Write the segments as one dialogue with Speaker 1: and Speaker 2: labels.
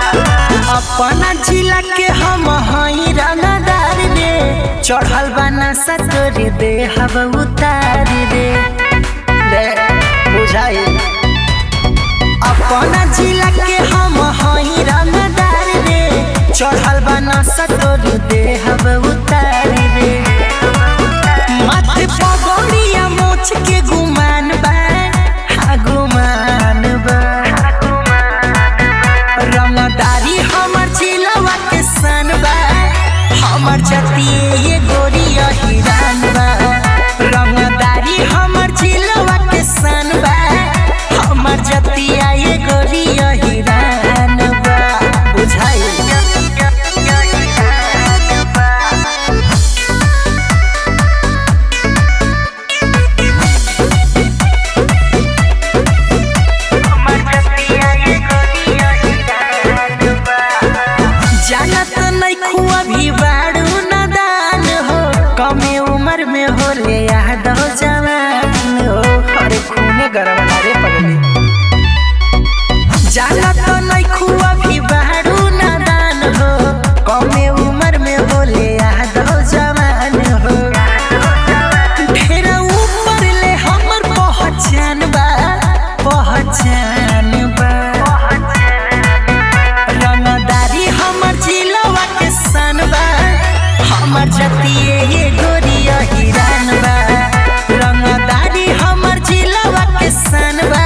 Speaker 1: अपना जिला के हम हई रंगदार रे, चढ़ल बना सतोर दे हब उतार रे बुझाई। अपना जिला के हम हई रंगदार रे, चढ़ल बना सतोर दे हब उतार रे। माथे पगड़िया मोछ के गुमान बा, हाँ गुमान बा। रंगदारी हमर जिलवा के सन बा, हमर जतिये ये गोरिया हिरान बा। रंगदारी हमर जिलवा के सन बा, हमर जतिया ये गोरिया हिरान बा बुझाई। जानत नहीं खुआ भी बाड़ू नदान हो, कमे उम्र में हो ले याद हो जवान हो। अरे खूने गरम रे पगली। जानत नहीं खुआ भी बाड़ू नदान हो, कमे उम्र में हो ले याद हो जवान हो। ढेर ऊपर ले हमर पहचान बा, पहचान बा। रंगदारी हमर जिलवा के सन बा, हमर जतिये ये गोरिया हिरान बा। रंगदारी हमर जिलवा के सन बा,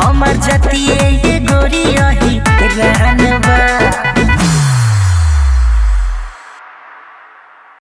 Speaker 1: हमर जतिये ये गोरिया हिरान बा।